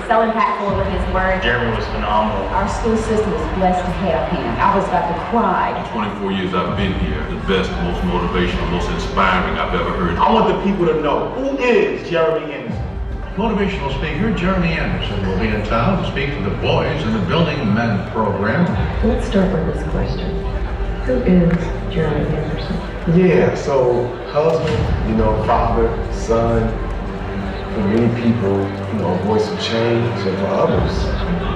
so impactful with his words. Jeremy was phenomenal. Our school system is blessed to have him. I was about to cry. 24 years I've been here, the best, most motivational, most inspiring I've ever heard. I want the people to know, who is Jeremy Anderson? Motivational speaker Jeremy Anderson will be in town to speak to the boys in the Building Men program. Let's start with this question. Who is Jeremy Anderson? Yeah, so husband, father, son, for many people, a voice of change, and for others,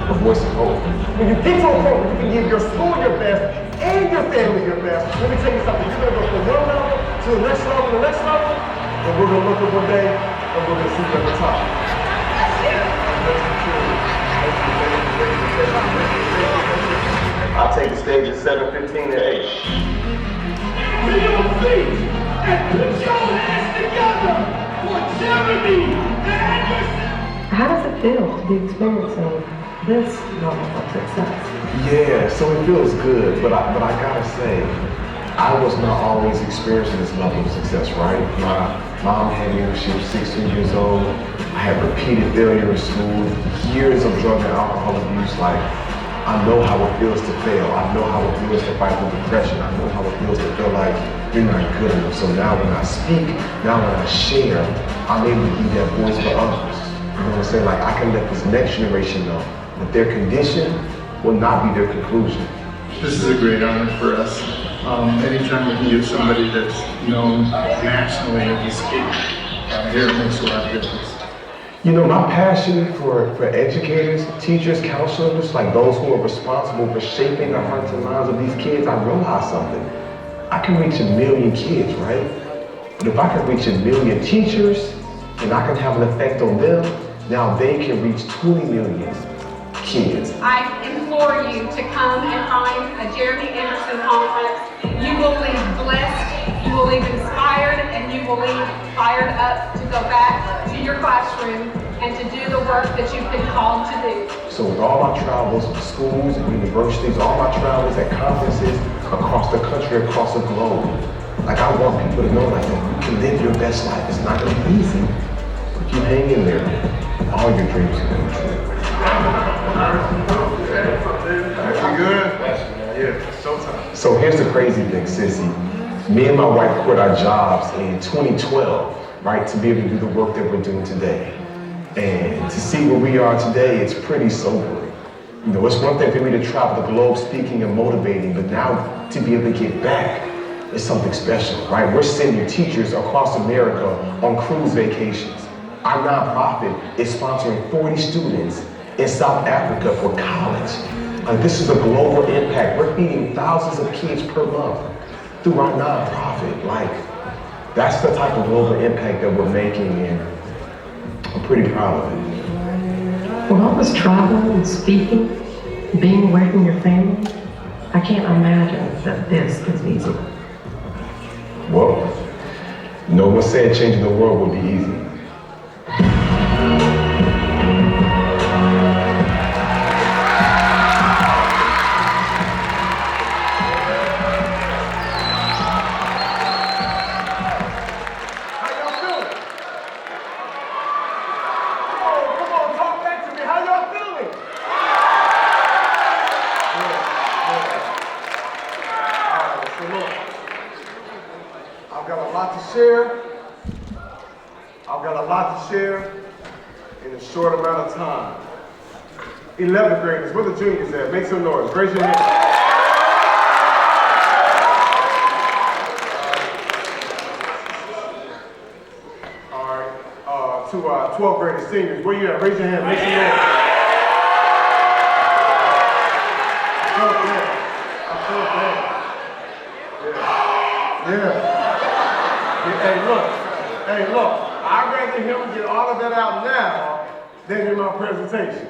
a voice of hope. When you get to a point where you can give your school your best and your family your best, let me tell you something, you're gonna go from one level to the next level, and we're gonna look up one day and we're gonna see you at the top. I'll take the stage at 7:15 to 8. To your feet and put your hands together for Jeremy Anderson! How does it feel to be experiencing this level of success? Yeah, so it feels good, but I gotta say, I was not always experiencing this level of success, right? My mom had me when she was 16 years old. I had repeated failure in school, years of drug and alcohol abuse. I know how it feels to fail. I know how it feels to fight with depression. I know how it feels to feel like you're not good enough. So now when I speak, now when I share, I'm able to be that voice for others. You know what I'm saying? I can let this next generation know that their condition will not be their conclusion. This is a great honor for us. Anytime we can get somebody that's known nationally as a speaker, here it makes a lot of difference. My passion for educators, teachers, counselors, like those who are responsible for shaping the hearts and minds of these kids, I realized something. I can reach 1 million kids, right? But if I can reach 1 million teachers and I can have an effect on them, now they can reach 20 million kids. I implore you to come and find a Jeremy Anderson conference. You will leave blessed, you will leave inspired, and you will leave fired up to go back to your classroom and to do the work that you've been called to do. So with all my travels to schools and universities, all my travels at conferences across the country, across the globe, I want people to know you can live your best life. It's not gonna be easy, but you hang in there, all your dreams are gonna come true. You good? Yeah, showtime. So here's the crazy thing, Sissy. Me and my wife quit our jobs in 2012, right, to be able to do the work that we're doing today. And to see where we are today, it's pretty sobering. It's one thing for me to travel the globe speaking and motivating, but now to be able to get back is something special, right? We're sending teachers across America on cruise vacations. Our nonprofit is sponsoring 40 students in South Africa for college. This is a global impact. We're feeding thousands of kids per month through our nonprofit. That's the type of global impact that we're making, and I'm pretty proud of it. With all this travel and speaking, being away from your family, I can't imagine that this is easy. Well, no one said changing the world would be easy. I've got a lot to share in a short amount of time. 11th graders, where the juniors at? Make some noise, raise your hand. All right, to 12th graders, seniors, where you at? Raise your hand, make some noise. Yeah. Hey, look, I'd rather him get all of that out now than in my presentation.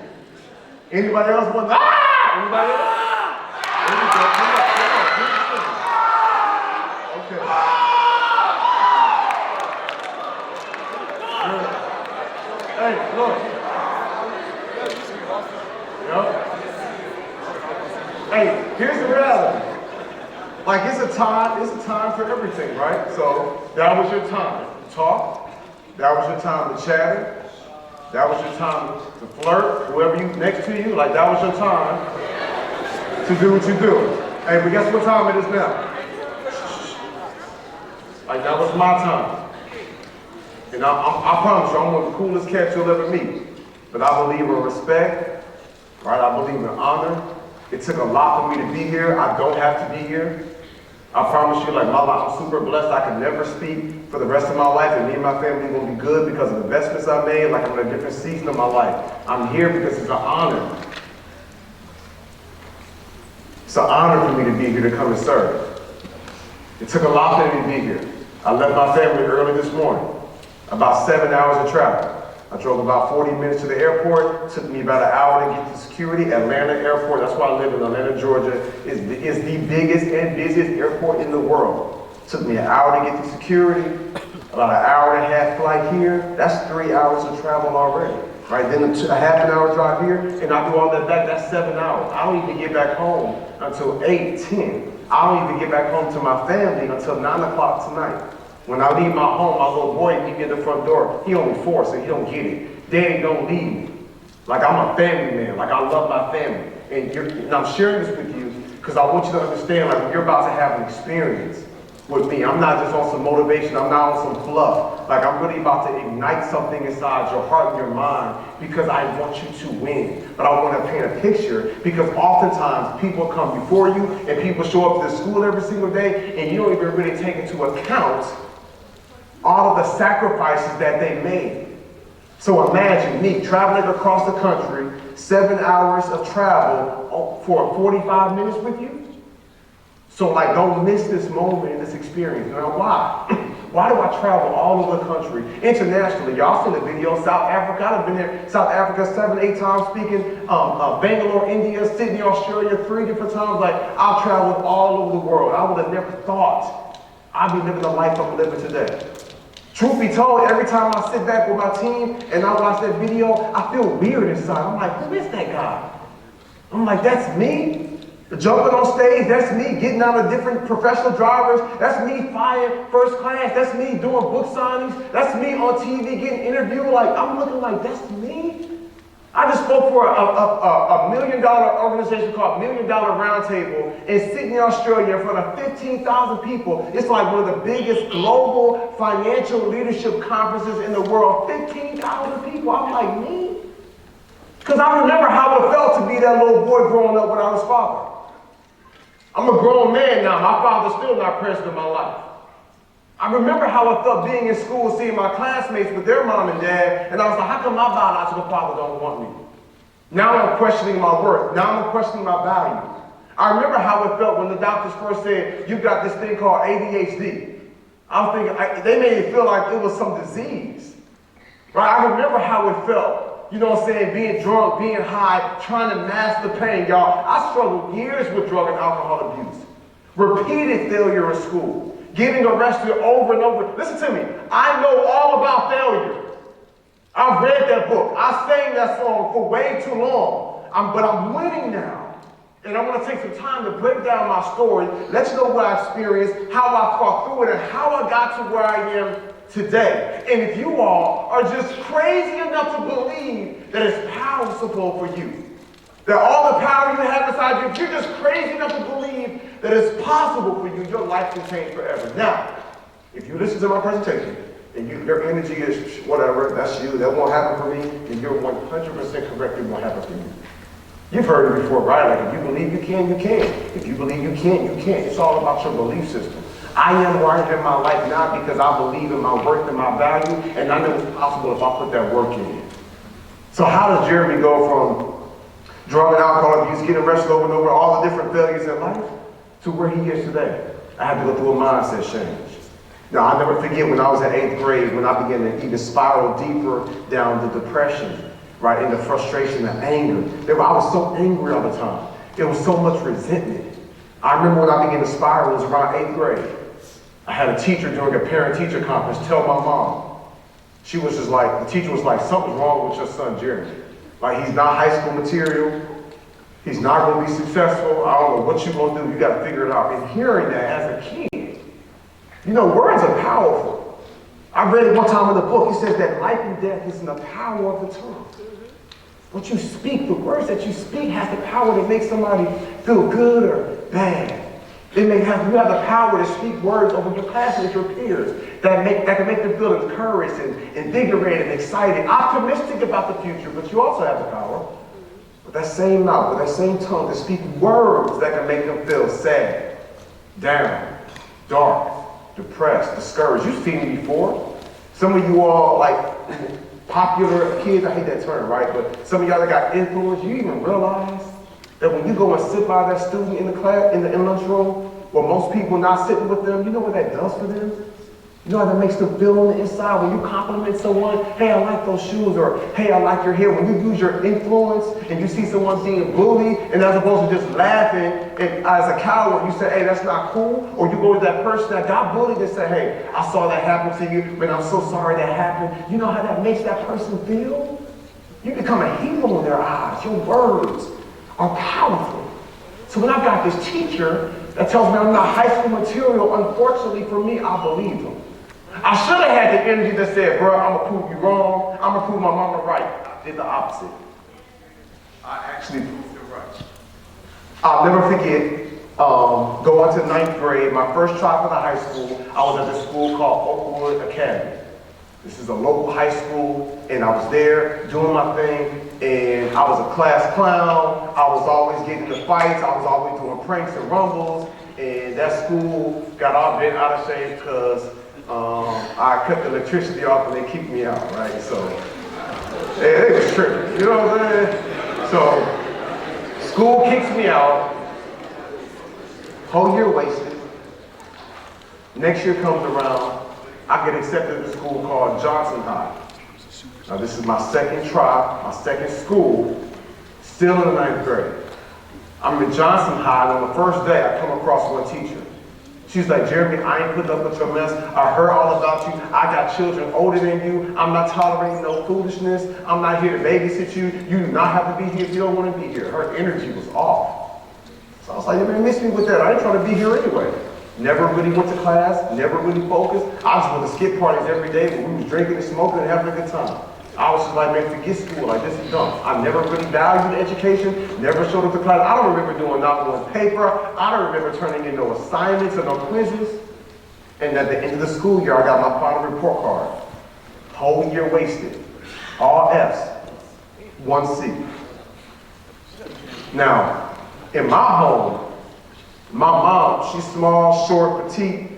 Anybody else want Anybody else? There you go, come on. Okay. Good. Hey, look. Yep. Hey, here's the reality. It's a time for everything, right? So that was your time to talk. That was your time to chatter. That was your time to flirt, whoever you next to you, like that was your time to do what you do. Hey, but guess what time it is now? Like that was my time. And I promise you, I'm one of the coolest cats you'll ever meet. But I believe in respect, right? I believe in honor. It took a lot for me to be here. I don't have to be here. I promise you, like my life, I'm super blessed. I could never speak for the rest of my life, and me and my family will be good because of the investments I made. Like I'm in a different season of my life. I'm here because it's an honor. It's an honor for me to be here to come and serve. It took a lot for me to be here. I left my family early this morning, about 7 hours of travel. I drove about 40 minutes to the airport. It took me about an hour to get to security. Atlanta Airport, that's why I live in Atlanta, Georgia, is the biggest and busiest airport in the world. It took me an hour to get to security, about an hour and a half flight here. That's 3 hours of travel already, right? Then a half an hour drive here, and I do all that back, that's 7 hours. I don't even get back home until 8, 10. I don't even get back home to my family until 9 o'clock tonight. When I leave my home, my little boy meet me at the front door. He only 4, so he don't get it. Daddy, don't leave me. Like I'm a family man. Like I love my family. And I'm sharing this with you because I want you to understand, like when you're about to have an experience with me, I'm not just on some motivation. I'm not on some fluff. Like I'm really about to ignite something inside your heart and your mind because I want you to win. But I want to paint a picture because oftentimes people come before you and people show up to the school every single day and you don't even really take into account all of the sacrifices that they made. So imagine me traveling across the country, 7 hours of travel for 45 minutes with you. So like, don't miss this moment in this experience. Now why? Why do I travel all over the country, internationally? Y'all seen the video, South Africa. I've been there, South Africa 7, 8 times speaking, Bangalore, India, Sydney, Australia, 3 different times. Like, I've traveled all over the world. I would have never thought I'd be living the life I'm living today. Truth be told, every time I sit back with my team and I watch that video, I feel weird inside. I'm like, who is that guy? I'm like, that's me? Jumping on stage, that's me getting out of different professional drivers. That's me flying first class. That's me doing book signings. That's me on TV getting interviewed. Like, I'm looking like, that's me? I just spoke for a $1 million organization called $1 Million Roundtable in Sydney, Australia, in front of 15,000 people. It's like one of the biggest global financial leadership conferences in the world. 15,000 people. I'm like, me? Because I remember how it felt to be that little boy growing up without his father. I'm a grown man now. My father's still not present in my life. I remember how it felt being in school, seeing my classmates with their mom and dad, and I was like, how come my biological father don't want me? Now I'm questioning my worth. Now I'm questioning my value. I remember how it felt when the doctors first said, you got this thing called ADHD. I was thinking, they made it feel like it was some disease. Right? I remember how it felt, you know what I'm saying, being drunk, being high, trying to mask the pain, y'all. I struggled years with drug and alcohol abuse. Repeated failure in school. Getting arrested over and over. Listen to me. I know all about failure. I've read that book. I sang that song for way too long. But I'm winning now. And I want to take some time to break down my story, let you know what I experienced, how I fought through it, and how I got to where I am today. And if you all are just crazy enough to believe that it's possible for you, that all the power you have inside you, if you're just crazy enough to believe that it's possible for you, your life can change forever. Now, if you listen to my presentation and your energy is whatever, that's you, that won't happen for me, then you're 100% correct, it won't happen for you. You've heard it before, right? Like, if you believe you can, you can. If you believe you can't, you can't. It's all about your belief system. I am where I am in my life now because I believe in my worth and my value, and I know it's possible if I put that work in. So how does Jeremy go from drug and alcohol abuse, getting arrested over and over, all the different failures in life, to where he is today? I had to go through a mindset change. Now, I'll never forget when I was in 8th grade, when I began to even spiral deeper down the depression, right, into frustration and anger. I was so angry all the time. There was so much resentment. I remember when I began to spiral, it was around 8th grade. I had a teacher during a parent-teacher conference tell my mom. She was just like, the teacher was like, something's wrong with your son, Jeremy. Like, he's not high school material. He's not going to be successful. I don't know what you're going to do. You got to figure it out. And hearing that as a kid, you know, words are powerful. I read it one time in the book. He says that life and death is in the power of the tongue. What you speak, the words that you speak have the power to make somebody feel good or bad. You have the power to speak words over your classmates, your peers, that can make them feel encouraged and invigorated and excited, optimistic about the future, but you also have the power with that same mouth, with that same tongue to speak words that can make them feel sad, down, dark, depressed, discouraged. You've seen me before. Some of you all, like popular kids, I hate that term, right? But some of y'all that got influence, you even realize that when you go and sit by that student in the class, in the lunchroom, where most people not sitting with them, you know what that does for them? You know how that makes them feel on the inside when you compliment someone, hey, I like those shoes, or hey, I like your hair. When you use your influence and you see someone being bullied, and as opposed to just laughing and as a coward, you say, hey, that's not cool. Or you go to that person that got bullied and say, hey, I saw that happen to you, man, I'm so sorry that happened. You know how that makes that person feel? You become a hero in their eyes. Your words are powerful. So when I've got this teacher that tells me I'm not high school material, unfortunately for me, I believe him. I should have had the energy that said, bro, I'm gonna prove you wrong. I'm gonna prove my mama right. I did the opposite. I actually proved it right. I'll never forget, going to 9th grade, my first try for the high school, I was at this school called Oakwood Academy. This is a local high school, and I was there doing my thing, and I was a class clown. I was always getting into fights. I was always doing pranks and rumbles, and that school got all bent out of shape because I cut the electricity off and they kicked me out, right? So, yeah, they was tripping, you know what I'm saying? So, school kicks me out, whole year wasted. Next year comes around, I get accepted to a school called Johnson High. Now this is my second try, my second school, still in the 9th grade. I'm in Johnson High, and on the first day I come across one teacher. She's like, Jeremy, I ain't putting up with your mess. I heard all about you. I got children older than you. I'm not tolerating no foolishness. I'm not here to babysit you. You do not have to be here if you don't want to be here. Her energy was off. So I was like, you may miss me with that. I ain't trying to be here anyway. Never really went to class, never really focused. I just went to skip parties every day where we was drinking and smoking and having a good time. I was just like, man, forget school, like this is dumb. I never really valued education, never showed up to class. I don't remember doing not one paper. I don't remember turning in no assignments or no quizzes. And at the end of the school year, I got my final report card. Whole year wasted. All F's, 1 C. Now, in my home, my mom, she's small, short, petite,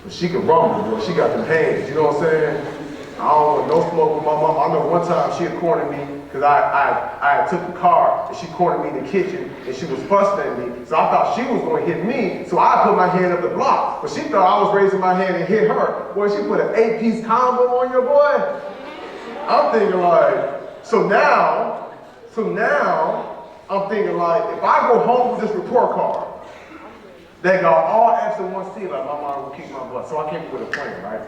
but she can rumble, boy. She got them hands, you know what I'm saying? I don't want no smoke with my mom. I know one time she had cornered me because I took the car and she cornered me in the kitchen and she was fussing at me. So I thought she was going to hit me, so I put my hand up the block. But she thought I was raising my hand and hit her. Boy, she put an 8-piece combo on your boy. I'm thinking like, so now I'm thinking like, if I go home with this report card, they got all F's and 1 C, like my mom will kick my butt. So I came up with a plan, right?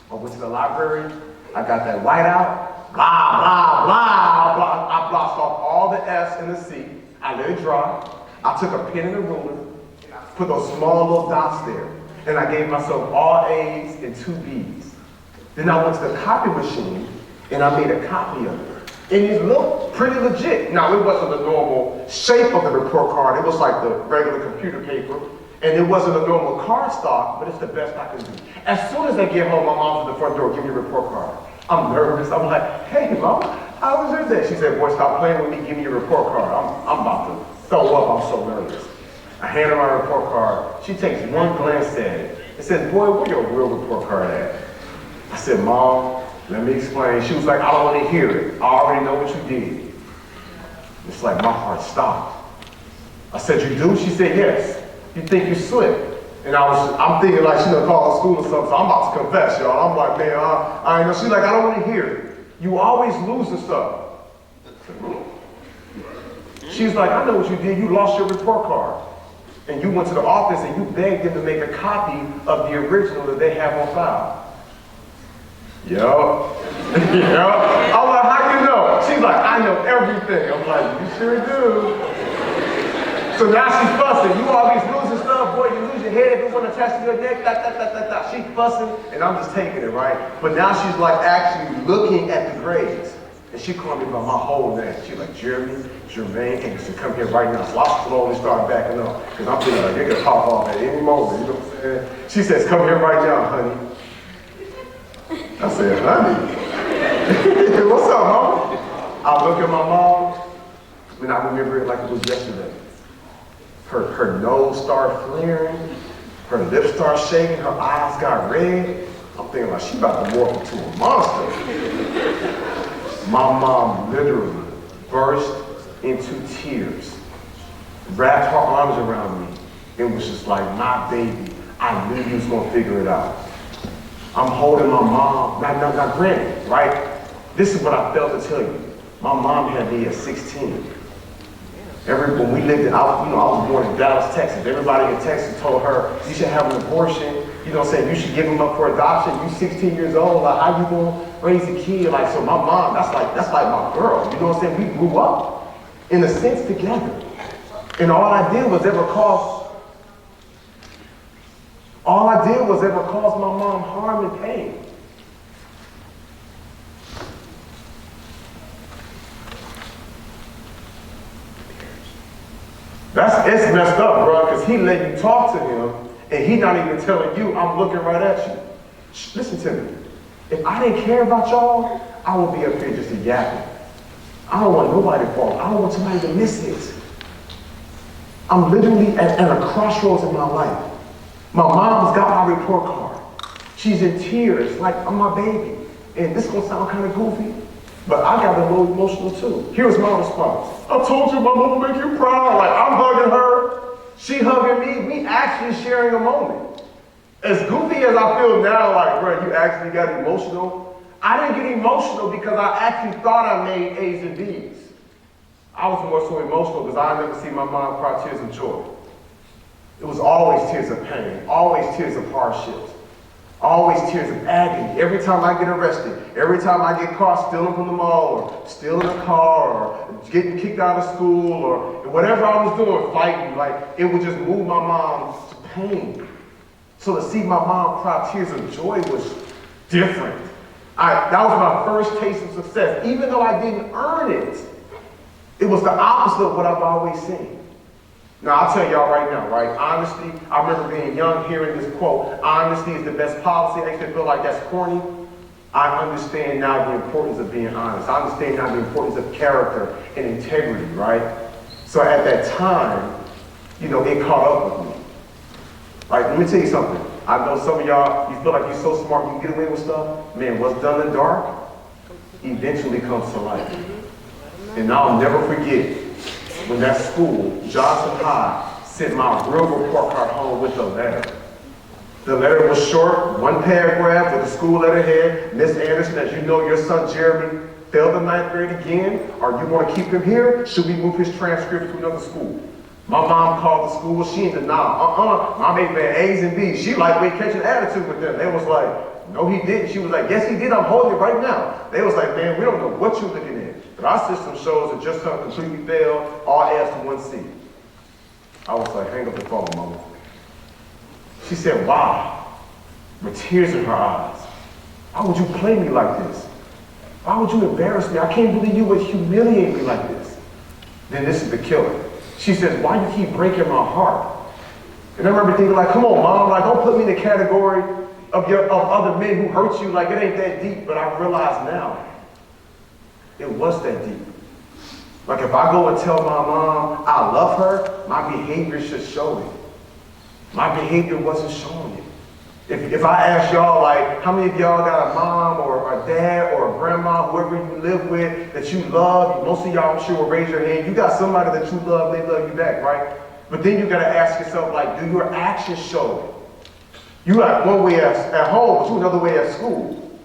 I went to the library, I got that whiteout, blah, blah, blah, blah. I blocked off all the F's and the C. I let it dry. I took a pen and a ruler, put those small little dots there, and I gave myself all A's and 2 B's. Then I went to the copy machine, and I made a copy of it. And it looked pretty legit. Now, it wasn't the normal shape of the report card. It was like the regular computer paper. And it wasn't a normal card stock, but it's the best I could do. As soon as I get home, my mom's at the front door, give me a report card. I'm nervous. I'm like, hey, Mom, how was your day? She said, boy, stop playing with me. Give me your report card. I'm about to throw up. I'm so nervous. I hand her my report card. She takes one glance at it and says, boy, where your real report card at? I said, Mom, let me explain. She was like, I don't want to hear it. I already know what you did. It's like my heart stopped. I said, you do? She said, yes. You think you slipped. And I'm thinking like she done called school or something, so I'm about to confess, y'all. I'm like, man, I know. She's like, I don't want to hear it. You always lose the stuff. She's like, I know what you did. You lost your report card. And you went to the office and you begged them to make a copy of the original that they have on file. Yup. Yup. I'm like, how you know? She's like, I know everything. I'm like, you sure do. So now she's fussing. You always losing stuff, boy, you lose your head if you want to attach to your neck, She fussing, and I'm just taking it, right? But now she's like actually looking at the grades. And she called me by my whole name. She's like, Jeremy, Jermaine Anderson, come here right now. So I slowly started backing up, because I'm thinking like, you're gonna pop off at any moment, you know what I'm saying? She says, come here right now, honey. I said, honey? What's up, mama? I look at my mom, and I remember it like it was yesterday. Her nose started flaring, her lips started shaking, her eyes got red. I'm thinking like, she about to morph into a monster. My mom literally burst into tears, wrapped her arms around me, and was just like, my baby, I knew you was gonna figure it out. I'm holding my mom, now granted, right? This is what I failed to tell you. My mom had me at 16. When we lived in, I was born in Dallas, Texas. Everybody in Texas told her, you should have an abortion. You know what I'm saying? You should give him up for adoption. You 16 years old, like how you gonna raise a kid? Like, so my mom, that's like my girl. You know what I'm saying? We grew up, in a sense, together. And all I did was ever cause my mom harm and pain. It's messed up, bro, because he let you talk to him, and he not even telling you, I'm looking right at you. Listen to me. If I didn't care about y'all, I would be up here just a yapping. I don't want nobody to fall. I don't want somebody to miss this. I'm literally at a crossroads in my life. My mom's got my report card. She's in tears, like I'm my baby. And this is gonna sound kind of goofy, but I got a little emotional too. Here's my response. I told you my mom will make you proud. Like, I'm hugging her, she hugging me, we actually sharing a moment. As goofy as I feel now, like, bro, you actually got emotional. I didn't get emotional because I actually thought I made A's and B's. I was more so emotional because I never see my mom cry tears of joy. It was always tears of pain, always tears of hardships. Always tears of agony. Every time I get arrested, every time I get caught stealing from the mall, or stealing a car, or getting kicked out of school, or whatever I was doing, fighting, like, it would just move my mom to pain. So to see my mom cry tears of joy was different. That was my first taste of success. Even though I didn't earn it, it was the opposite of what I've always seen. Now, I'll tell y'all right now, right? Honesty, I remember being young hearing this quote, honesty is the best policy. I used to feel like that's corny. I understand now the importance of being honest. I understand now the importance of character and integrity, right? So at that time, it caught up with me. Like, let me tell you something. I know some of y'all, you feel like you're so smart, you can get away with stuff. Man, what's done in the dark eventually comes to light. And I'll never forget when that school, Johnson High, sent my real report card home with a letter. The letter was short, one paragraph with a school letterhead. Miss Anderson, as you know, your son Jeremy failed the 9th grade again. Are you going to keep him here? Should we move his transcript to another school? My mom called the school. She did not. My baby had A's and B's. She lightweight catching attitude with them. They was like, no, he didn't. She was like, yes, he did. I'm holding it right now. They was like, man, we don't know what you're looking at. But our system shows that your son completely failed, all A's to 1 C. I was like, hang up the phone, mama. She said, wow, with tears in her eyes. Why would you play me like this? Why would you embarrass me? I can't believe you would humiliate me like this. Then this is the killer. She says, why do you keep breaking my heart? And I remember thinking like, come on, mom, like don't put me in the category of other men who hurt you, like it ain't that deep. But I realize now, it was that deep. Like if I go and tell my mom I love her, my behavior should show it. My behavior wasn't showing it. If I ask y'all, like, how many of y'all got a mom or a dad or a grandma, whoever you live with, that you love, most of y'all I'm sure will raise your hand. You got somebody that you love, they love you back, right? But then you gotta ask yourself, like, do your actions show it? You got one way at home, but you another way at school.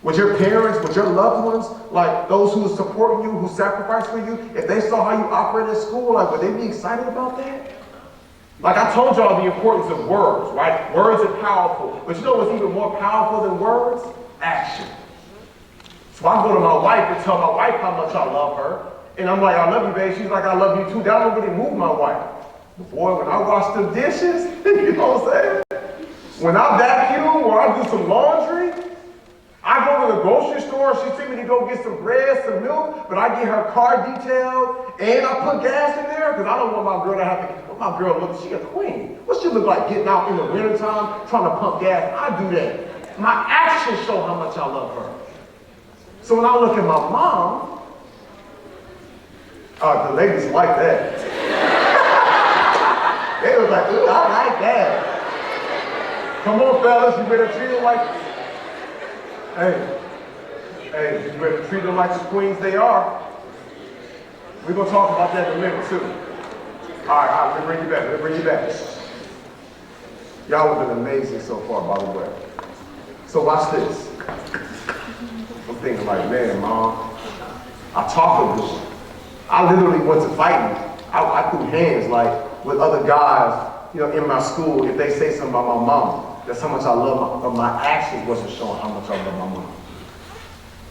With your parents, with your loved ones, like those who are supporting you, who sacrifice for you, if they saw how you operate at school, like would they be excited about that? Like I told y'all the importance of words, right? Words are powerful. But you know what's even more powerful than words? Action. So I go to my wife and tell my wife how much I love her. And I'm like, I love you, babe. She's like, I love you too. That don't really move my wife. Boy, when I wash the dishes, you know what I'm saying? When I vacuum or I do some laundry, I go to the grocery store, she sent me to go get some bread, some milk, but I get her car detailed and I put gas in there because I don't want my girl to have to, what my girl looks, she a queen. What she look like getting out in the wintertime trying to pump gas? I do that. My actions show how much I love her. So when I look at my mom, the ladies like that. They was like, ooh, I like that. Come on, fellas, you better treat them like, hey, you better treat them like the queens they are. We're gonna talk about that in a minute too. All right, let me bring you back. Y'all have been amazing so far, by the way. So watch this. I'm thinking like, man, Mom, I talk a good. I literally went to fighting. I threw hands like with other guys, you know, in my school. If they say something about my mom, that's how much I love my actions wasn't showing how much I love my mom.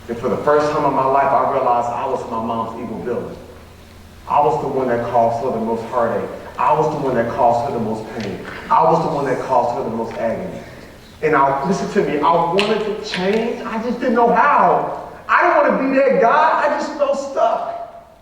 And for the first time in my life, I realized I was my mom's evil villain. I was the one that caused her the most heartache. I was the one that caused her the most pain. I was the one that caused her the most agony. And listen to me, I wanted to change. I just didn't know how. I didn't want to be that guy. I just felt stuck.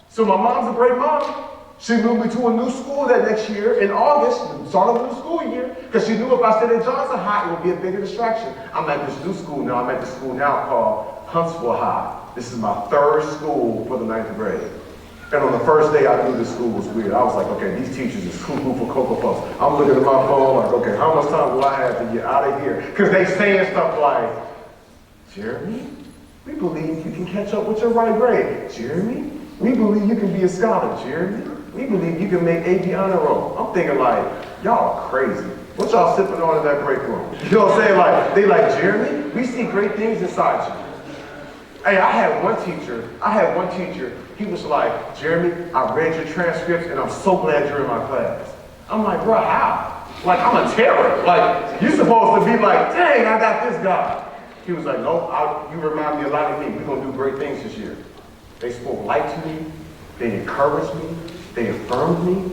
So my mom's a great mom. She moved me to a new school that next year in August, start of the new school year, because she knew if I stayed at Johnson High, it would be a bigger distraction. I'm at this new school now. I'm at the school now called Huntsville High. This is my third school for the 9th grade. And on the first day I knew this school was weird. I was like, okay, these teachers is cuckoo for Cocoa Puffs. I'm looking at my phone like, okay, how much time do I have to get out of here? Because they saying stuff like, Jeremy, we believe you can catch up with your right grade. Jeremy, we believe you can be a scholar. Jeremy, we believe you can make AP honor roll. I'm thinking like, y'all are crazy. What y'all sipping on in that break room? You know what I'm saying? Like, they like, Jeremy, we see great things inside you. Hey, I had one teacher, he was like, Jeremy, I read your transcripts and I'm so glad you're in my class. I'm like, bro, how? Like, I'm a terror. Like, you're supposed to be like, dang, I got this guy. He was like, no, you remind me a lot of me. We're gonna do great things this year. They spoke light to me, they encouraged me, they affirmed me.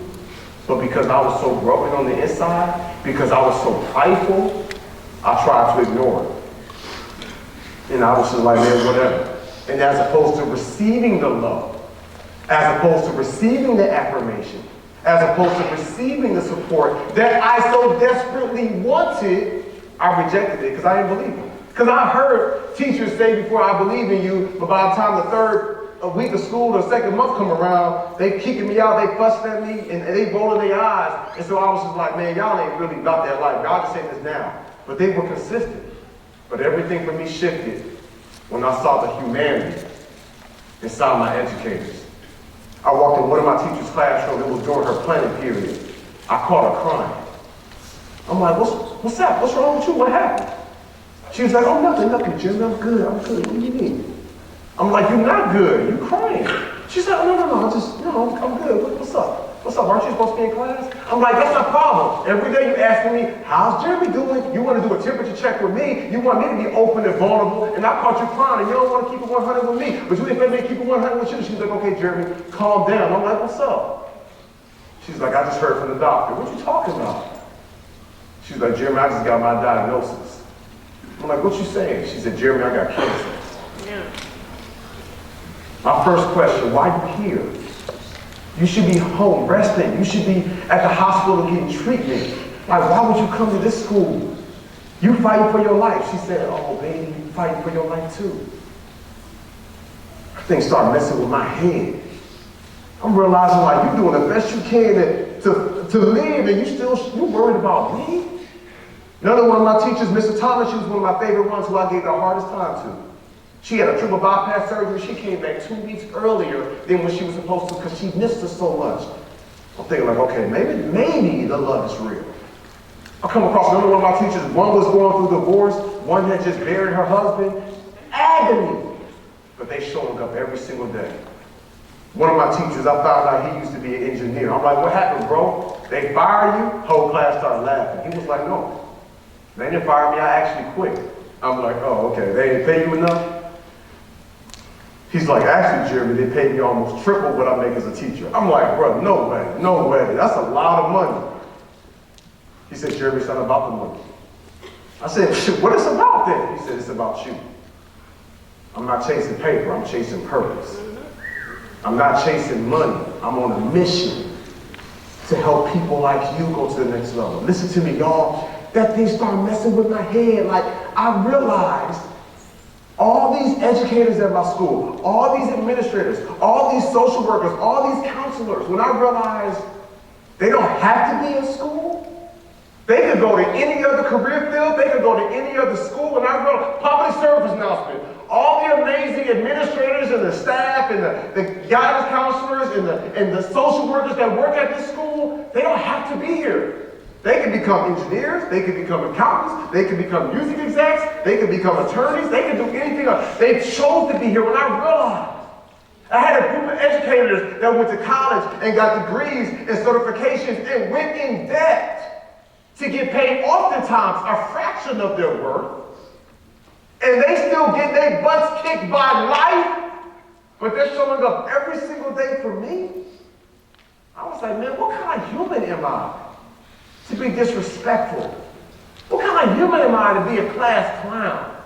But because I was so broken on the inside, because I was so prideful, I tried to ignore it. And I was just like, man, whatever. And as opposed to receiving the love, as opposed to receiving the affirmation, as opposed to receiving the support that I so desperately wanted, I rejected it because I didn't believe it. Because I heard teachers say before, I believe in you, but by the time the third week of school, the second month come around, they kicking me out, they fussing at me, and they rolling their eyes. And so I was just like, man, y'all ain't really about that life. Y'all just saying this now. But they were consistent. But everything for me shifted when I saw the humanity inside my educators. I walked in one of my teacher's classroom, it was during her planning period. I caught her crying. I'm like, what's up? What's wrong with you? What happened? She was like, oh, nothing, Jim, I'm good. What do you mean? I'm like, you're not good, you crying. She's like, no, I'm good. What's up? What's up, aren't you supposed to be in class? I'm like, that's not a problem. Every day you asking me, how's Jeremy doing? You want to do a temperature check with me. You want me to be open and vulnerable, and I caught you crying, and you don't want to keep it 100 with me, but you expect me to keep it 100 with you. She's like, okay, Jeremy, calm down. I'm like, what's up? She's like, I just heard from the doctor. What you talking about? She's like, Jeremy, I just got my diagnosis. I'm like, what you saying? She said, Jeremy, I got cancer. Yeah. My first question, why are you here? You should be home resting. You should be at the hospital getting treatment. Like, why would you come to this school? You fighting for your life. She said, oh, baby, you fighting for your life too. Things start messing with my head. I'm realizing like you're doing the best you can to live and you worried about me? Another one of my teachers, Mr. Thomas, she was one of my favorite ones who I gave the hardest time to. She had a triple bypass surgery. She came back 2 weeks earlier than when she was supposed to because she missed us so much. I'm thinking like, okay, maybe the love is real. I come across another one of my teachers. One was going through divorce. One had just buried her husband. Agony. But they showing up every single day. One of my teachers, I found out he used to be an engineer. I'm like, what happened, bro? They fired you? Whole class started laughing. He was like, no. They didn't fire me. I actually quit. I'm like, oh, okay. They didn't pay you enough? He's like, actually, Jeremy, they paid me almost triple what I make as a teacher. I'm like, bro, no way, no way. That's a lot of money. He said, Jeremy, it's not about the money. I said, shit, what is it about then? He said, it's about you. I'm not chasing paper, I'm chasing purpose. I'm not chasing money, I'm on a mission to help people like you go to the next level. Listen to me, y'all. That thing started messing with my head. Like, I realized all these educators at my school, all these administrators, all these social workers, all these counselors, when I realized they don't have to be in school, they could go to any other career field, they could go to any other school, and I wrote public service announcement. All the amazing administrators and the staff and the guidance counselors and the social workers that work at this school, they don't have to be here. They can become engineers, they can become accountants, they can become music execs, they can become attorneys, they can do anything else. They chose to be here when I realized. I had a group of educators that went to college and got degrees and certifications and went in debt to get paid oftentimes a fraction of their worth. And they still get their butts kicked by life, but they're showing up every single day for me. I was like, man, what kind of human am I to be disrespectful? What kind of human am I to be a class clown?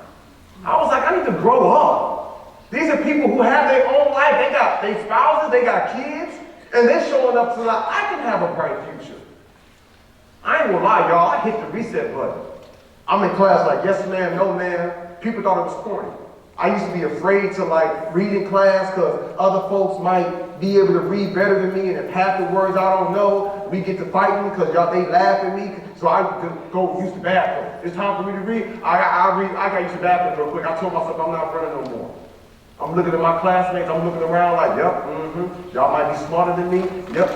I was like, I need to grow up. These are people who have their own life. They got their spouses, they got kids, and they're showing up so that I can have a bright future. I ain't gonna lie, y'all, I hit the reset button. I'm in class like, yes ma'am, no ma'am. People thought it was corny. I used to be afraid to like read in class because other folks might be able to read better than me, and if half the words I don't know, we get to fighting because y'all they laugh at me. So I go use the bathroom. It's time for me to read. I got use the bathroom real quick. I told myself I'm not running no more. I'm looking at my classmates, I'm looking around like, yep, y'all might be smarter than me, yep,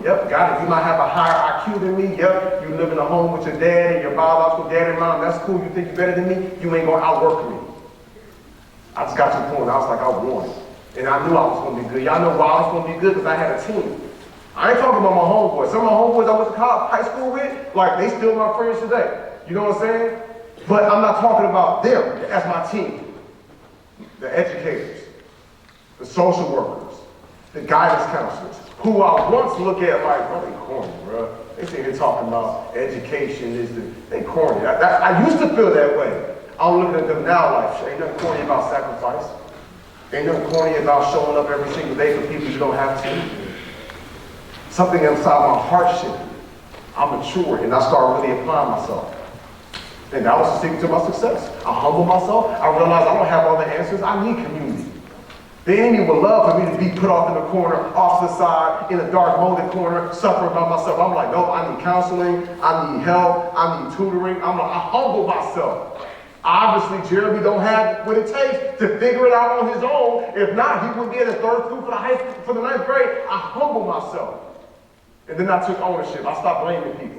yep, got it. You might have a higher IQ than me, yep, you live in a home with your dad and your biological dad and mom, that's cool, you think you're better than me, you ain't gonna outwork me. I just got to the point, I was like, I won. And I knew I was gonna be good. Y'all know why I was gonna be good? Because I had a team. I ain't talking about my homeboys. Some of my homeboys I went to high school with, like, they still my friends today. You know what I'm saying? But I'm not talking about them as my team. The educators, the social workers, the guidance counselors, who I once look at like, bro, they corny, bro. They sit here talking about education, they corny. I used to feel that way. I'm looking at them now like, ain't nothing corny about sacrifice. Ain't nothing corny about showing up every single day for people you don't have to. Something inside my heart shifted. I'm mature and I started really applying myself. And that was the secret to my success. I humble myself. I realized I don't have all the answers. I need community. The enemy would love for me to be put off in the corner, off to the side, in a dark, molded corner, suffering by myself. I'm like, no, I need counseling. I need help. I need tutoring. I humble myself. Obviously, Jeremy don't have what it takes to figure it out on his own. If not, he would be in the third school for the ninth grade. I humble myself. And then I took ownership. I stopped blaming people.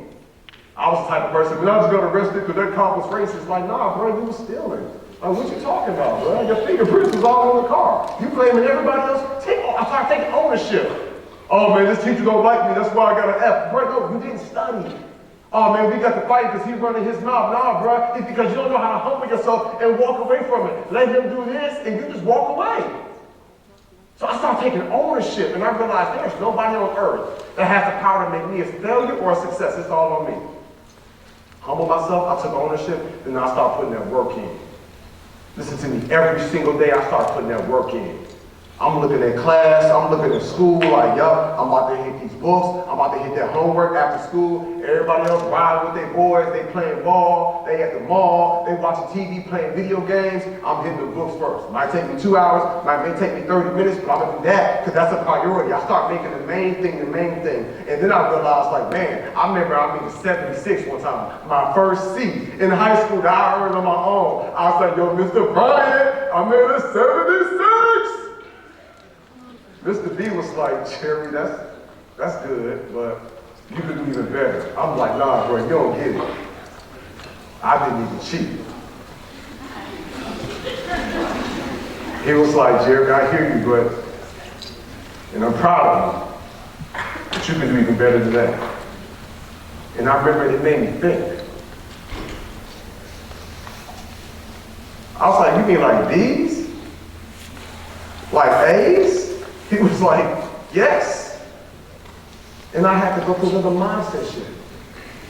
I was the type of person, when I just got arrested because their car was racist, like, nah, bro, you was stealing. Like, what you talking about, bro? Your fingerprints was all on the car. You blaming everybody else? I started taking ownership. Oh, man, this teacher don't like me, that's why I got an F. Bro, no, you didn't study. Oh, man, we got to fight because he's running his mouth. Nah, bro, it's because you don't know how to humble yourself and walk away from it. Let him do this, and you just walk away. So I started taking ownership, and I realized there's nobody on earth that has the power to make me a failure or a success. It's all on me. Humble myself, I took ownership, then I started putting that work in. Listen to me, every single day I start putting that work in. I'm looking at class, I'm looking at school, like, yup, I'm about to hit these books, I'm about to hit that homework after school. Everybody else riding with their boys, they playing ball, they at the mall, they watching TV, playing video games. I'm hitting the books first. Might take me 2 hours, may take me 30 minutes, but I'm gonna do that because that's a priority. I start making the main thing. And then I realized, like, man, I remember I made a 76 one time, my first C in high school that I earned on my own. I was like, yo, Mr. Bryant, I made a 76. Mr. B was like, Jerry, that's good, but you could do even better. I'm like, nah, bro, you don't get it. I didn't even cheat. He was like, Jerry, I hear you, and I'm proud of you, but you can do even better than that. And I remember it made me think. I was like, you mean like these? got A's? He was like, yes. And I had to go through another mindset shift.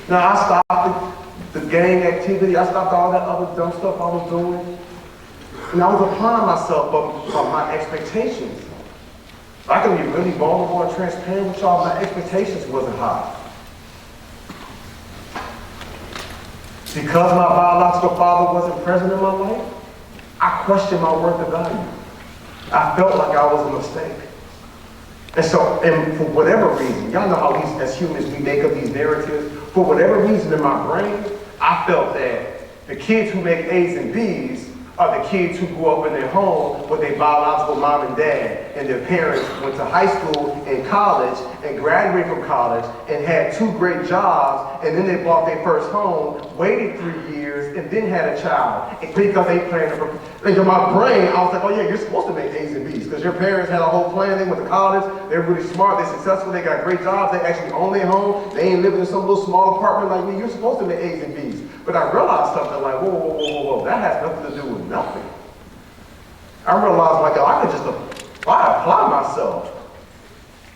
Now I stopped the gang activity, I stopped all that other dumb stuff I was doing. And I was applying myself, but my expectations. I can be really vulnerable and transparent with y'all, my expectations wasn't high. Because my biological father wasn't present in my life, I questioned my worth and value. I felt like I was a mistake. And so, and for whatever reason, y'all know how we as humans, we make up these narratives. For whatever reason in my brain, I felt that the kids who make A's and B's are the kids who grew up in their home with their biological mom and dad, and their parents went to high school and college and graduated from college and had 2 great jobs, and then they bought their first home, waited 3 years, and then had a child. And because they planned to, and in my brain, I was like, oh yeah, you're supposed to make A's and B's, because your parents had a whole plan, they went to college, they're really smart, they're successful, they got great jobs, they actually own their home, they ain't living in some little small apartment like me, you're supposed to make A's and B's. But I realized something like, whoa, that has nothing to do with nothing. I realized like, I could just apply myself.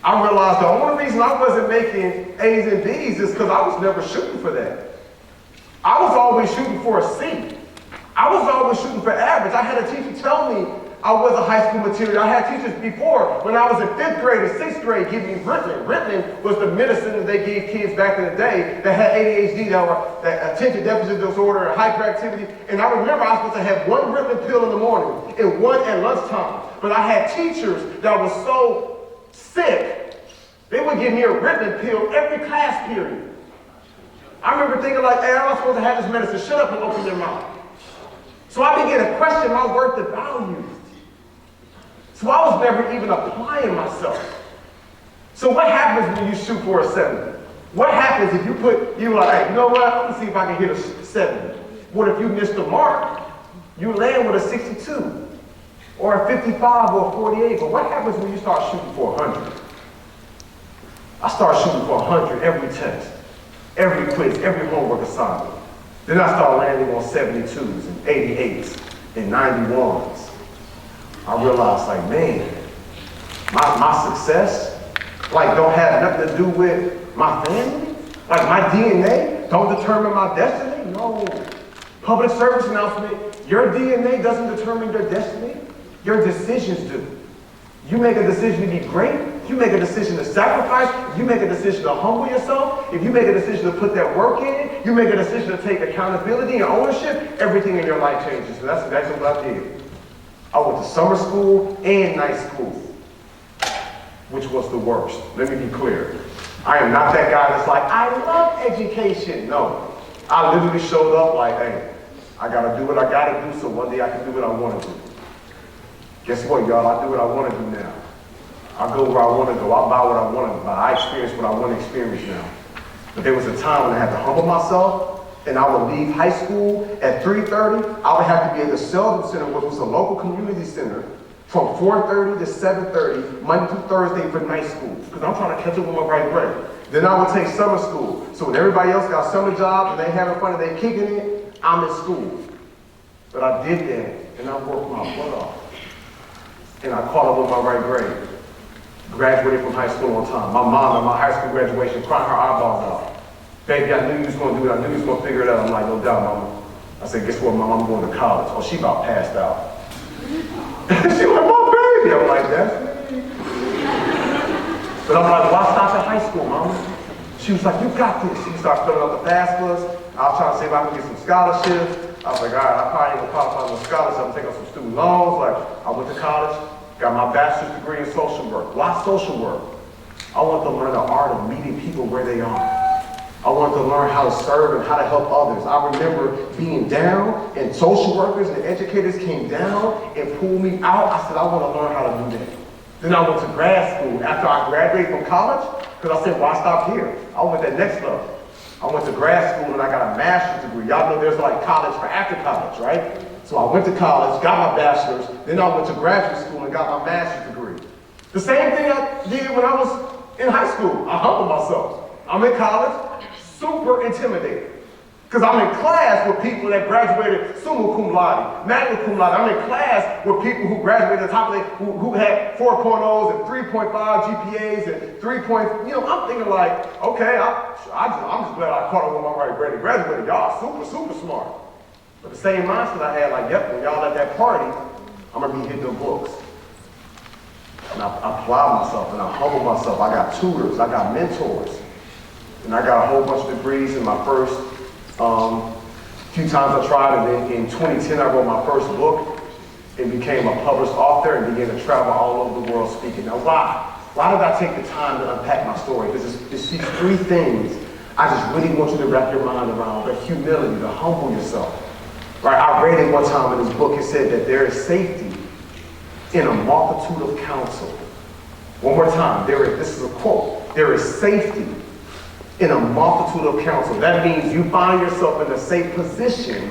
I realized the only reason I wasn't making A's and B's is because I was never shooting for that. I was always shooting for a C. I was always shooting for average. I had a teacher tell me I was a high school material. I had teachers before, when I was in 5th grade and 6th grade, give me Ritalin. Ritalin was the medicine that they gave kids back in the day that had ADHD, that attention deficit disorder, and hyperactivity. And I remember I was supposed to have 1 Ritalin pill in the morning and 1 at lunchtime. But I had teachers that was so sick, they would give me a Ritalin pill every class period. I remember thinking like, hey, I'm not supposed to have this medicine. Shut up and open your mouth. So I began to question my worth and value. So I was never even applying myself. So what happens when you shoot for a 70? What happens if you like, hey, you know what? I'm gonna see if I can hit a 70. What if you miss the mark? You land with a 62, or a 55, or a 48. But what happens when you start shooting for 100? I started shooting for 100 every test, every quiz, every homework assignment. Then I started landing on 72s and 88s and 91s. I realized like, man, my success, like don't have nothing to do with my family? Like my DNA don't determine my destiny? No. Public service announcement, your DNA doesn't determine your destiny. Your decisions do. You make a decision to be great, you make a decision to sacrifice, you make a decision to humble yourself, if you make a decision to put that work in, you make a decision to take accountability and ownership, everything in your life changes. So that's exactly what I did. I went to summer school and night school, which was the worst. Let me be clear. I am not that guy that's like, I love education. No, I literally showed up like, hey, I gotta do what I gotta do so one day I can do what I wanna do. Guess what, y'all? I do what I wanna do now. I go where I wanna go. I buy what I wanna buy. I experience what I wanna experience now. But there was a time when I had to humble myself, and I would leave high school at 3:30. I would have to be at the Sheldon Center, which was a local community center, from 4:30 to 7:30, Monday through Thursday for night school, because I'm trying to catch up with my right grade. Then I would take summer school. So when everybody else got summer jobs and they having fun and they kicking it, I'm in school. But I did that, and I worked my butt off. And I caught up with my right grade. Graduated from high school on time. My mom at my high school graduation crying her eyeballs out. Baby, I knew you was gonna do it. I knew you was gonna figure it out. I'm like, no doubt, mama. I said, guess what, mom? I'm going to college. Oh, she about passed out. She like, my baby. I'm like, that's me. But I'm like, why stop at high school, mama? She was like, you got this. She started filling out the FAFSAs. I was trying to see if I could get some scholarships. I was like, all right, I probably ain't gonna qualify for scholarships. I'm taking some student loans. Like, I went to college, got my bachelor's degree in social work. Why social work? I want to learn the art of meeting people where they are. I wanted to learn how to serve and how to help others. I remember being down, and social workers and educators came down and pulled me out. I said, I want to learn how to do that. Then I went to grad school after I graduated from college, because I said, why stop here? I went to that next level. I went to grad school and I got a master's degree. Y'all know there's like college for after college, right? So I went to college, got my bachelor's, then I went to graduate school and got my master's degree. The same thing I did when I was in high school. I humbled myself. I'm in college, super intimidated. Because I'm in class with people that graduated summa cum laude, magna cum laude. I'm in class with people who graduated at the top of who had 4.0s and 3.5 GPAs and 3 point, I'm thinking like, okay, I'm just glad I caught up with my right grade and graduated. Y'all super smart. But the same mindset I had, like, yep, when y'all at that party, I'm gonna be hitting them books. And I apply myself and I humble myself. I got tutors, I got mentors, and I got a whole bunch of degrees in my first few times I tried, and then in 2010 I wrote my first book and became a published author and began to travel all over the world speaking. Now why? Why did I take the time to unpack my story? Because it's these three things I just really want you to wrap your mind around: the humility, to humble yourself. Right? I read it one time in this book, it said that there is safety in a multitude of counsel. One more time, this is a quote, there is safety in a multitude of counsel. That means you find yourself in a safe position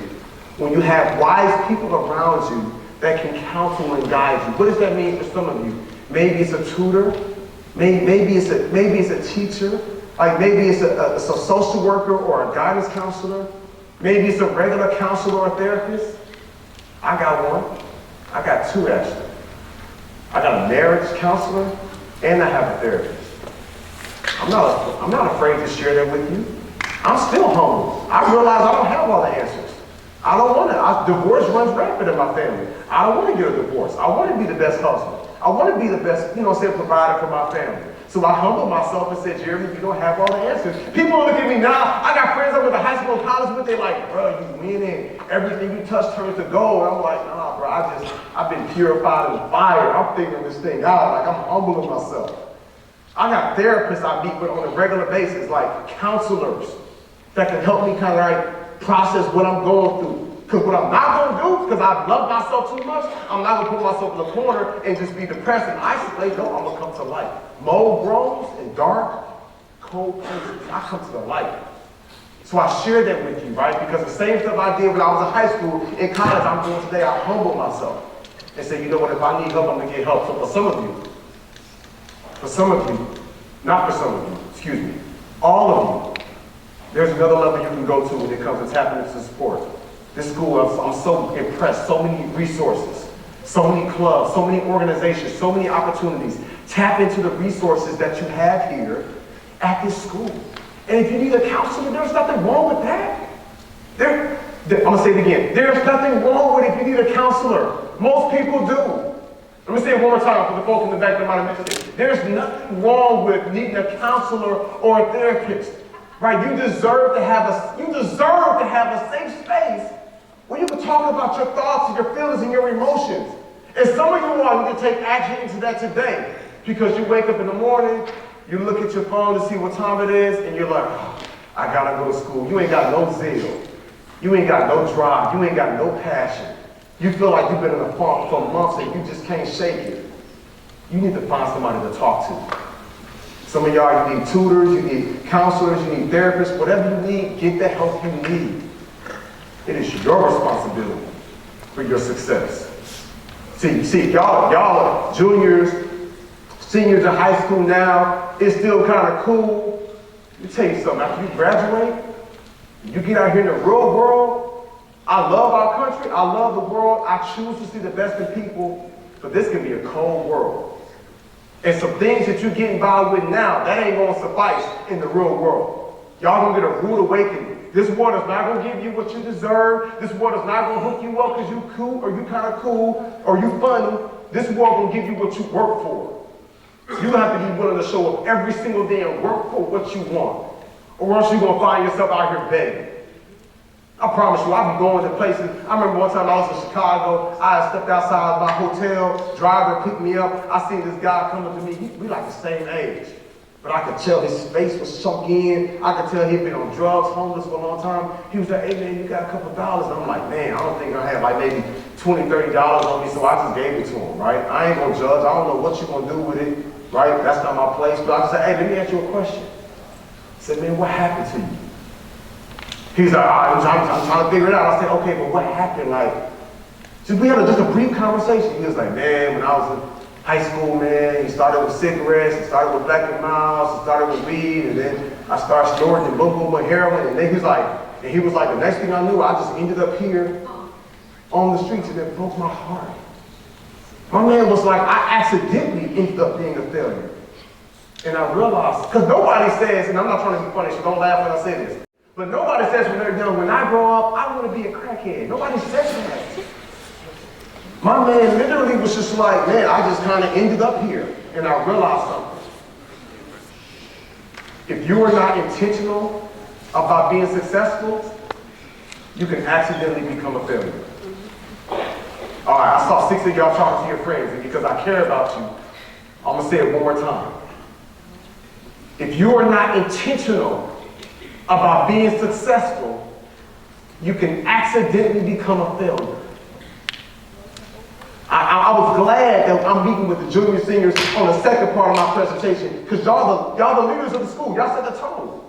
when you have wise people around you that can counsel and guide you. What does that mean for some of you? Maybe it's a tutor, maybe it's a teacher, like maybe it's a social worker or a guidance counselor, maybe it's a regular counselor or a therapist. I got one. I got two actually. I got a marriage counselor and I have a therapist. I'm not afraid to share that with you. I'm still humble. I realize I don't have all the answers. I don't want to. Divorce runs rampant in my family. I don't want to get a divorce. I want to be the best husband. I want to be the best, provider for my family. So I humbled myself and said, Jeremy, you don't have all the answers. People look at me now. I got friends I went to high school and college with. They're like, bro, you winning. Everything you touch turns to gold. I'm like, nah, bro. I've been purified in fire. I'm figuring this thing out. Like, I'm humbling myself. I got therapists I meet with on a regular basis, like counselors that can help me kind of like process what I'm going through. Because what I'm not going to do, because I love myself too much, I'm not going to put myself in a corner and just be depressed and isolated. No, I'm going to come to light. Mold grows in dark, cold places. I come to the light. So I share that with you, right? Because the same stuff I did when I was in high school, in college, I'm doing today. I humble myself and say, you know what, if I need help, I'm going to get help. So for some of you, not for some of you, excuse me, all of you, there's another level you can go to when it comes to tapping into support. This school, I'm so impressed, so many resources, so many clubs, so many organizations, so many opportunities. Tap into the resources that you have here at this school. And if you need a counselor, there's nothing wrong with that. I'm gonna say it again. There's nothing wrong with it if you need a counselor. Most people do. Let me say it one more time for the folks in the back that might have missed it. There's nothing wrong with needing a counselor or a therapist, right? You deserve to have a safe space where you can talk about your thoughts and your feelings and your emotions. And some of you all need to take action into that today, because you wake up in the morning, you look at your phone to see what time it is, and you're like, oh, I gotta go to school. You ain't got no zeal. You ain't got no drive. You ain't got no passion. You feel like you've been in a funk for months and you just can't shake it. You need to find somebody to talk to. Some of y'all, you need tutors, you need counselors, you need therapists, whatever you need, get the help you need. It is your responsibility for your success. See, y'all are juniors, seniors in high school now. It's still kind of cool. Let me tell you something, after you graduate, you get out here in the real world. I love our country, I love the world, I choose to see the best in people, but this can be a cold world. And some things that you're getting by with now, that ain't gonna suffice in the real world. Y'all gonna get a rude awakening. This world is not gonna give you what you deserve. This world is not gonna hook you up because you cool, or you kind of cool, or you funny. This world gonna give you what you work for. You have to be willing to show up every single day and work for what you want, or else you're gonna find yourself out here begging. I promise you, I'll be going to places. I remember one time I was in Chicago. I had stepped outside my hotel, driver picked me up. I seen this guy coming to me. We like the same age. But I could tell his face was sunk in. I could tell he'd been on drugs, homeless for a long time. He was like, hey man, you got a couple dollars? And I'm like, man, I don't think I have like maybe $20, $30 on me, so I just gave it to him, right? I ain't gonna judge. I don't know what you're gonna do with it, right? That's not my place. But I just said, hey, let me ask you a question. I said, man, what happened to you? He's like, I'm trying to figure it out. I said, okay, but what happened? Like, we had just a brief conversation. He was like, man, when I was in high school, man, he started with cigarettes, he started with Black and Miles, he started with weed, and then I started snorting and boom, boom, and heroin. And then he was like, And he was like, the next thing I knew, I just ended up here on the streets, and it broke my heart. My man was like, I accidentally ended up being a failure. And I realized, because nobody says, and I'm not trying to be funny, so don't laugh when I say this, but nobody says when they're young, when I grow up, I want to be a crackhead. Nobody says that. My man literally was just like, man, I just kind of ended up here. And I realized something. If you are not intentional about being successful, you can accidentally become a failure. All right, I saw 6 of y'all talking to your friends, and because I care about you, I'm gonna say it one more time. If you are not intentional about being successful, you can accidentally become a failure. I was glad that I'm meeting with the junior seniors on the second part of my presentation, because y'all the leaders of the school. Y'all set the tone.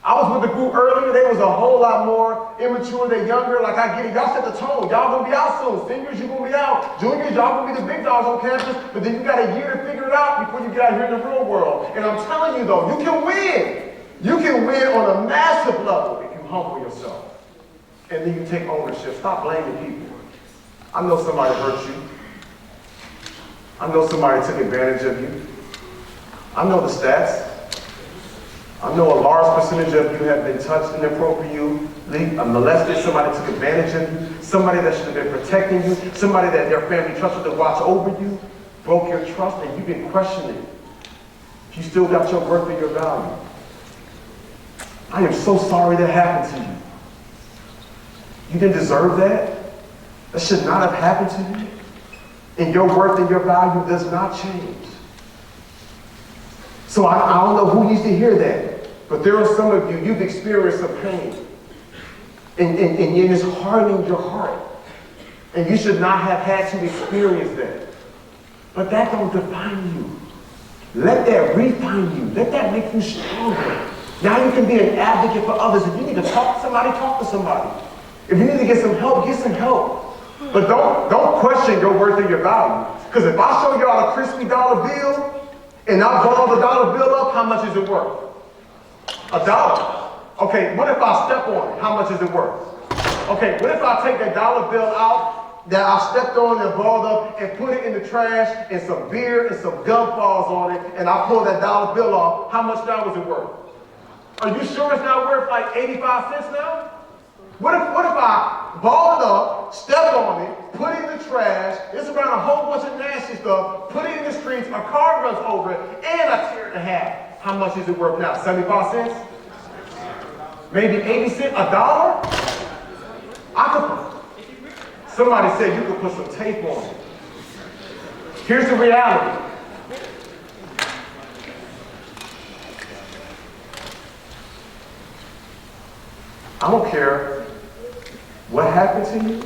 I was with the group earlier. They was a whole lot more immature. They're younger. Like, I get it. Y'all set the tone. Y'all gonna be out soon. Seniors, you gonna be out. Juniors, y'all gonna be the big dogs on campus. But then you got a year to figure it out before you get out here in the real world. And I'm telling you though, you can win. You can win on a massive level if you humble yourself. And then you take ownership. Stop blaming people. I know somebody hurt you. I know somebody took advantage of you. I know the stats. I know a large percentage of you have been touched inappropriately, molested, somebody took advantage of you, somebody that should have been protecting you, somebody that their family trusted to watch over you, broke your trust, and you've been questioning. You still got your worth and your value. I am so sorry that happened to you. You didn't deserve that. That should not have happened to you. And your worth and your value does not change. So I don't know who needs to hear that, but there are some of you, you've experienced some pain. And it's hardening your heart. And you should not have had to experience that. But that don't define you. Let that refine you. Let that make you stronger. Now you can be an advocate for others. If you need to talk to somebody, talk to somebody. If you need to get some help, get some help. But don't question your worth or your value. Because if I show y'all a crispy dollar bill, and I ball the dollar bill up, how much is it worth? $1. Okay, what if I step on it? How much is it worth? Okay, what if I take that dollar bill out that I stepped on and balled up and put it in the trash and some beer and some gum falls on it and I pull that dollar bill off, how much now is it worth? Are you sure it's not worth like 85 cents now? What if I ball it up, step on it, put it in the trash, it's around a whole bunch of nasty stuff, put it in the streets, a car runs over it, and I tear it in half. How much is it worth now? 75 cents? Maybe 80 cents? $1? Somebody said you could put some tape on it. Here's the reality. I don't care what happened to you,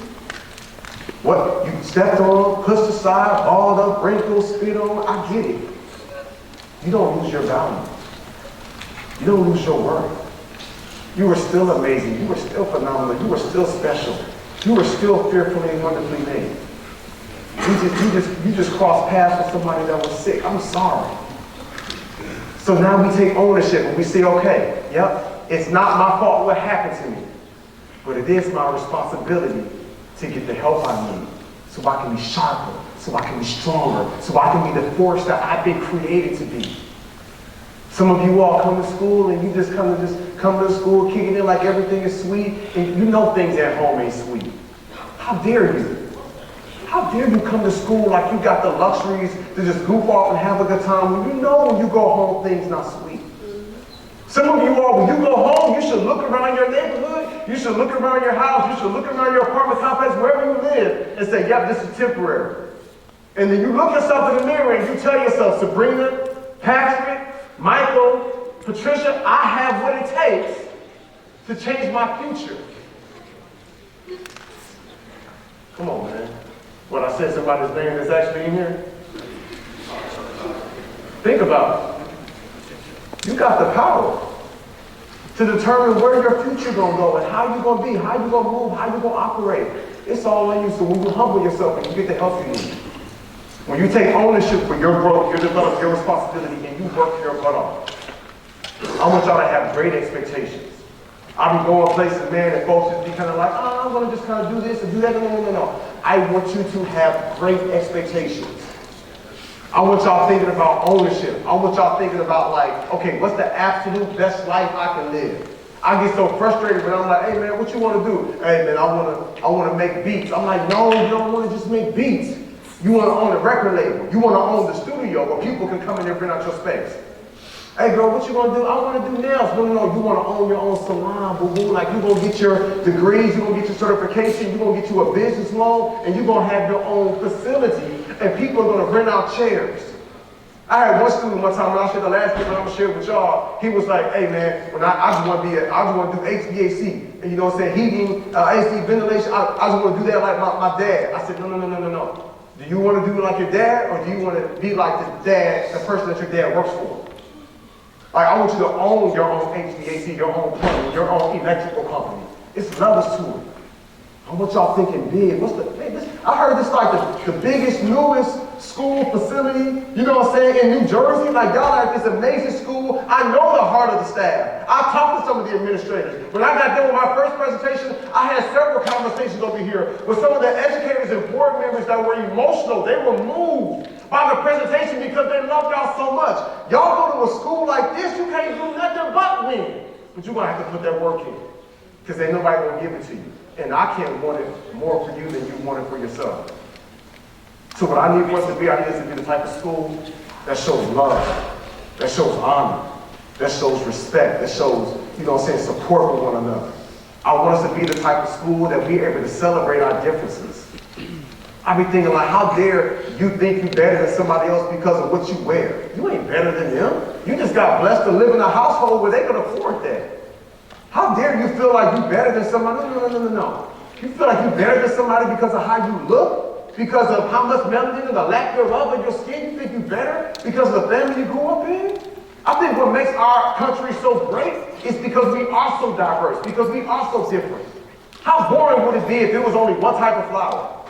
what you stepped on, pushed aside, balled up, wrinkled, spit on, I get it. You don't lose your value. You don't lose your worth. You were still amazing. You were still phenomenal. You were still special. You were still fearfully and wonderfully made. You just crossed paths with somebody that was sick. I'm sorry. So now we take ownership and we say, okay, yep, it's not my fault what happened to me, but it is my responsibility to get the help I need so I can be sharper, so I can be stronger, so I can be the force that I've been created to be. Some of you all come to school and you just come to school kicking in like everything is sweet, and you know things at home ain't sweet. How dare you? How dare you come to school like you got the luxuries to just goof off and have a good time when you know when you go home things not sweet. Some of you all, when you go home, you should look around your neighborhood, you should look around your house, you should look around your apartment complex, wherever you live, and say, yep, this is temporary. And then you look yourself in the mirror and you tell yourself, Sabrina, Patrick, Michael, Patricia, I have what it takes to change my future. Come on, man. What I said somebody's name that's actually in here? Think about it. You got the power to determine where your future gonna go and how you gonna be, how you gonna move, how you gonna operate. It's all on you. So when you humble yourself and you get the help you need, when you take ownership for your growth, your development, your responsibility, and you work your butt off, I want y'all to have great expectations. I be going places, man, and folks just be kind of like, oh, I'm gonna just kind of do this and do that. No. I want you to have great expectations. I want y'all thinking about ownership. I want y'all thinking about like, okay, what's the absolute best life I can live? I get so frustrated when I'm like, hey man, what you want to do? Hey man, I want to make beats. I'm like, no, you don't want to just make beats. You want to own a record label. You want to own the studio where people can come in there and rent out your space. Hey girl, what you gonna do? I want to do nails. No, you want to own your own salon, boo-boo. Like you gonna get your degrees, you gonna get your certification, you gonna get you a business loan, and you gonna have your own facility, and people are gonna rent out chairs. I had one student one time, when I shared the last thing I'm gonna share with y'all, he was like, hey man, when I just want to do HVAC, and you know what I'm saying, heating, AC, ventilation, I just want to do that like my dad. I said, no. Do you want to do it like your dad, or do you want to be like the person that your dad works for? Like, I want you to own your own HVAC, your own plumbing, your own electrical company. It's levels to it. I want y'all thinking big. I heard this like the biggest, newest school facility, you know what I'm saying, in New Jersey. Like, y'all like this amazing school. I know the heart of the staff. I talked to some of the administrators. When I got done with my first presentation, I had several conversations over here with some of the educators and board members that were emotional. They were moved by the presentation because they love y'all so much. Y'all go to a school like this, you can't do nothing but win. But you're going to have to put that work in, because ain't nobody going to give it to you. And I can't want it more for you than you want it for yourself. So what I need for us to be, I need us to be the type of school that shows love, that shows honor, that shows respect, that shows, you know what I'm saying, support for one another. I want us to be the type of school that we're able to celebrate our differences. I be thinking like, how dare you think you're better than somebody else because of what you wear? You ain't better than them. You just got blessed to live in a household where they can afford that. How dare you feel like you're better than somebody? No. You feel like you're better than somebody because of how you look? Because of how much melanin and the lack thereof in your skin? You think you're better because of the family you grew up in? I think what makes our country so great is because we are so diverse, because we are so different. How boring would it be if it was only one type of flower?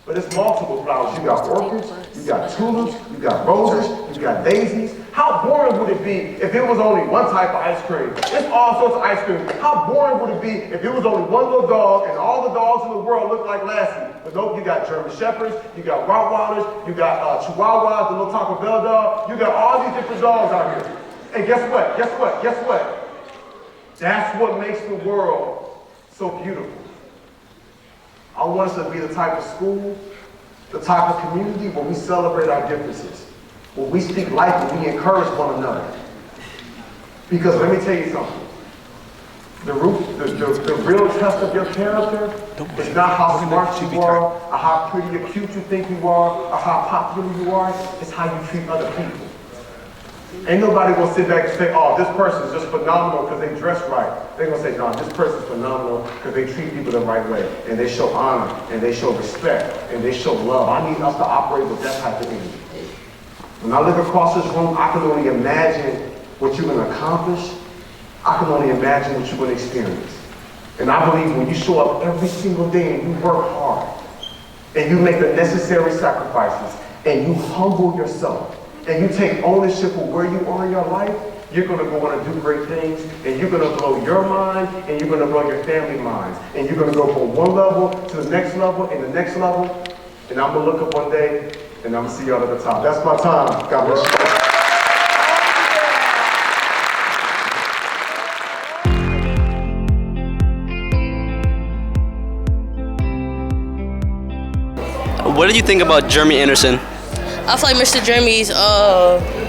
But it's multiple flowers. You got orchids, you got tulips, you got roses, you got daisies. How boring would it be if it was only one type of ice cream? It's all sorts of ice cream. How boring would it be if it was only one little dog and all the dogs in the world looked like Lassie? But nope, you got German Shepherds, you got Rottweilers, you got Chihuahuas, the little Taco Bell dog. You got all these different dogs out here. And guess what? That's what makes the world so beautiful. I want us to be the type of school, the type of community where we celebrate our differences, where we speak life and we encourage one another. Because let me tell you something. The real test of your character is not how smart you are, or how pretty or cute you think you are, or how popular you are. It's how you treat other people. Ain't nobody gonna sit back and say, oh, this person's just phenomenal because they dress right. They're gonna say, no, this person's phenomenal because they treat people the right way, and they show honor, and they show respect, and they show love. I need us to operate with that type of energy. When I look across this room, I can only imagine what you're gonna accomplish. I can only imagine what you're gonna experience. And I believe when you show up every single day and you work hard, and you make the necessary sacrifices, and you humble yourself, and you take ownership of where you are in your life, you're going to go on and do great things, and you're going to blow your mind, and you're going to blow your family minds, and you're going to go from one level to the next level, and the next level, and I'm going to look up one day, and I'm going to see y'all at the top. That's my time. God bless you. What did you think about Jeremy Anderson? I feel like Mr. Jeremy's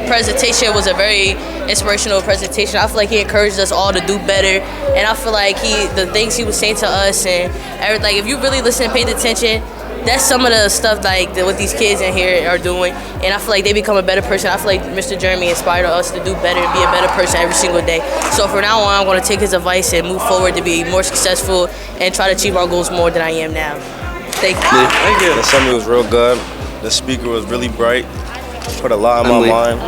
presentation was a very inspirational presentation. I feel like he encouraged us all to do better, and I feel like the things he was saying to us and everything, if you really listen and paid attention, that's some of the stuff like what these kids in here are doing, and I feel like they become a better person. I feel like Mr. Jeremy inspired us to do better and be a better person every single day. So from now on, I'm going to take his advice and move forward to be more successful and try to achieve our goals more than I am now. Thank you. Thank you. The summit was real good. The speaker was really bright. Put a lot on my mind.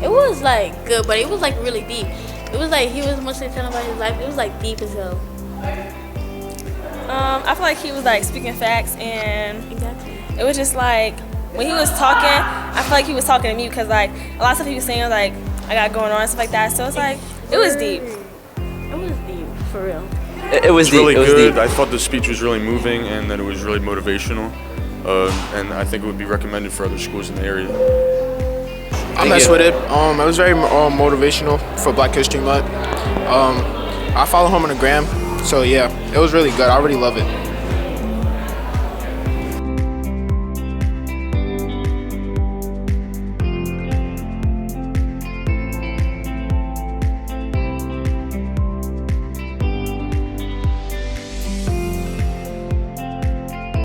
It was like good, but it was like really deep. It was like he was mostly telling about his life. It was like deep as hell. I feel like he was like speaking facts, and it was just like when he was talking, I feel like he was talking to me because like a lot of stuff he was saying like I got going on and stuff like that. So it's like it was deep. It was deep. For real. It was It's really deep. It was good. deep. I thought the speech was really moving and that it was really motivational. And I think it would be recommended for other schools in the area. I messed with it. It was very motivational for Black History Month. I follow him on the gram, so yeah, it was really good. I already love it.